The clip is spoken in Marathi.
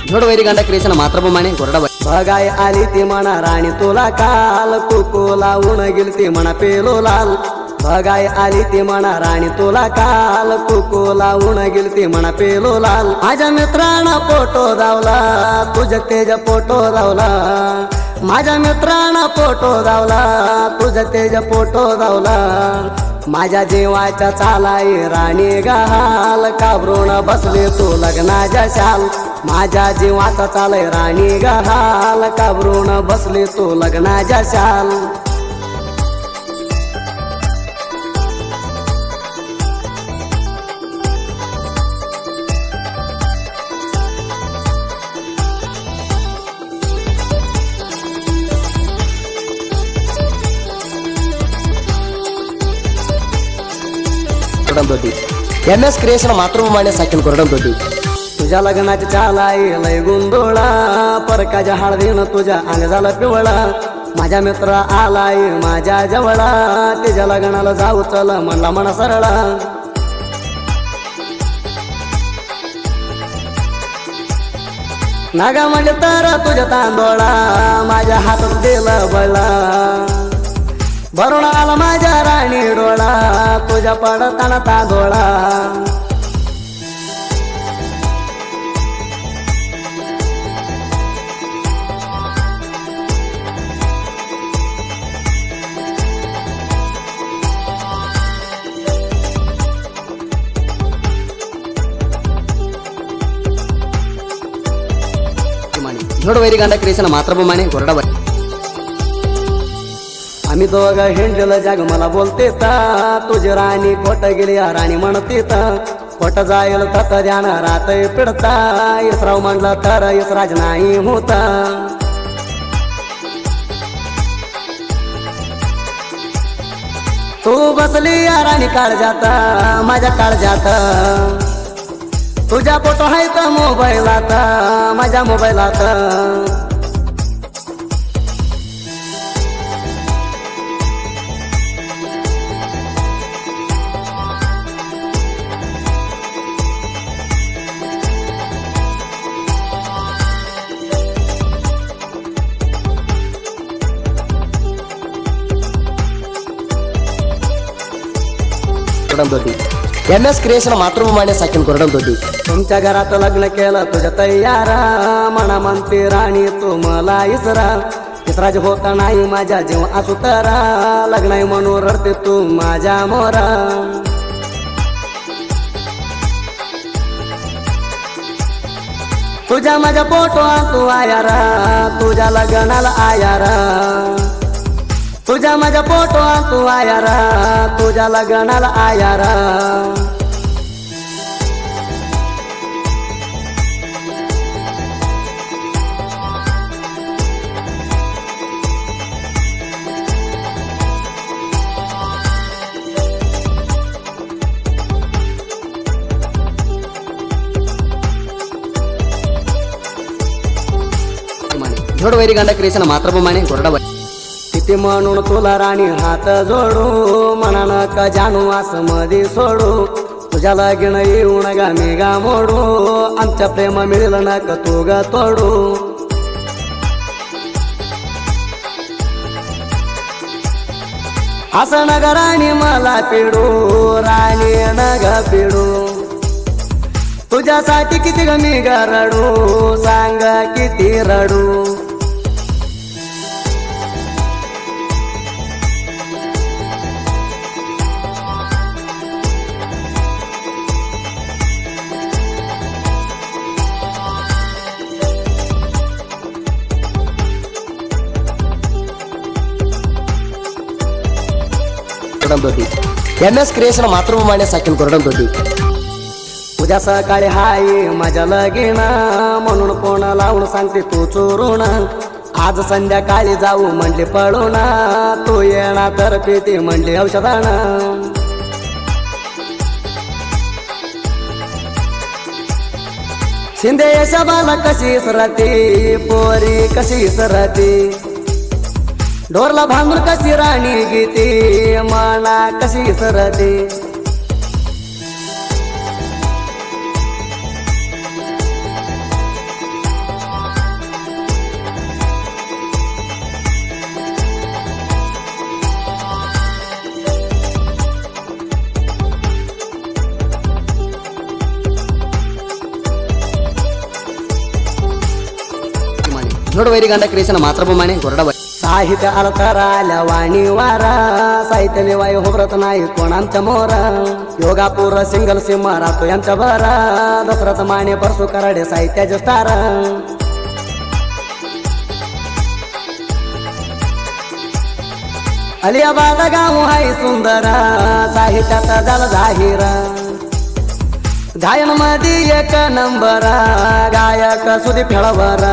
जोडवैरी गांडा क्रिएशन मातृभूमाने गोरडा बघाय आली ती म्हणा राणी तुला काल कुकोला ऊन गेलती म्हणा पेलो लाल बघाय आली ती म्हणा राणी तुला काल कुकोला ऊन गेलती म्हणा पेलो लाल माझ्या मित्रांना फोटो धावला तुझ्या तेज फोटो धावला माझ्या मित्रांना फोटो धावला तुझ्या तेज फोटो धावला माझ्या जीवाच्या चालाई राणी गहाल काबरून बसले तू लग्नाच्या शाल माझ्या जीवाचा चालय राणी गहाल काबरून बसले तू लग्नाच्या शाल MS क्रिएशन मातृभूमाने साकील कोरडमतोटी तुझ्या लग्नाची चालाई लय गुंदोळा परकाच्या हळदीनं तुझ्या अंग झाला पिवळा माझ्या मित्र आलाय माझ्या जवळा तिच्या लग्नाला जाऊ चल म्हणला म्हणा सरळा नागा म्हणजे तर तुझ्या तांदोळा माझ्या हातात दिलं बळा भरून आला माझ्या राणी डोळा तुझ्या पडताना तांदोळा जोडवैरी गांडा क्रिएशन मातृभूमाने गोरडा आम्ही दोघं हिंडलं जग मला बोलते ता तुझी राणी खोट गेली राणी म्हणते ता खोट जाईल तत ध्यान रात पिडता इसराव म्हणलं तर इसराज नाही होता तू बसली राणी काळजात माझ्या काळजात तुझ्या फोटो आहे तर मोबाईलात माझ्या मोबाईलात MS क्रिएशन मातृभूमाने साकील कोरडमतोटी तुमच्या घरात लग्न केलं तुझ्या तयारा म्हणा म्हणते राणी तू मला इसरा इसराज होता नाही माझ्या जीव असुतरा लग्न म्हणून रडते तू माझ्या मोरा तुझ्या माझ्या फोटो तू आयारा तुझ्या लग्नाला आयारा तुझ्या माझ्या फोटो तू आयारा तुझ्या लग्नाला आयारा जोडवैरी गांडा क्रिएशन मातृभूमाने गोरडा किती म्हणून तुला राणी हात जोडू म्हणा का जानू असं मध्ये सोडू तुझ्या लगीन येऊन गा मी गा मोडू आमच्या प्रेम मिळेल ना का तू गा तोडू असं नग राणी मला पिडू राणी नग पिडू तुझ्यासाठी किती ग मी गा रडू सांग किती रडू MS क्रिएशन मातृभूमाने साकील कोरडमतोटी उद्या सकाळी हाय माझ्या लगीन म्हणून कोण लावून सांगते तू चोरून आज संध्याकाळी जाऊ म्हणले पळून तू येणार तर पिती म्हणले औषधाना शिंदे शबाला कशी सरती पोरी कशी सरती ढोरला भांगूर कशी राणी गीती माना कशी सरती जोड वैरी गांडा क्रिएशन मातृभूमाने गोरडाबाई साहित्य अलकार आल्या वाणीवार साहित्य निवाय होबरत नाही कोण आमच्या मोर योगापूर सिंगल सिम्मा राहतो यांच्या भर दसरथ माने परसू कराडे साहित्याचे स्टार अलियाबाद गाव हाय सुंदर साहित्यात झालं जाहीर गायन मध्ये एक नंबर गायक सुदीप फेळवर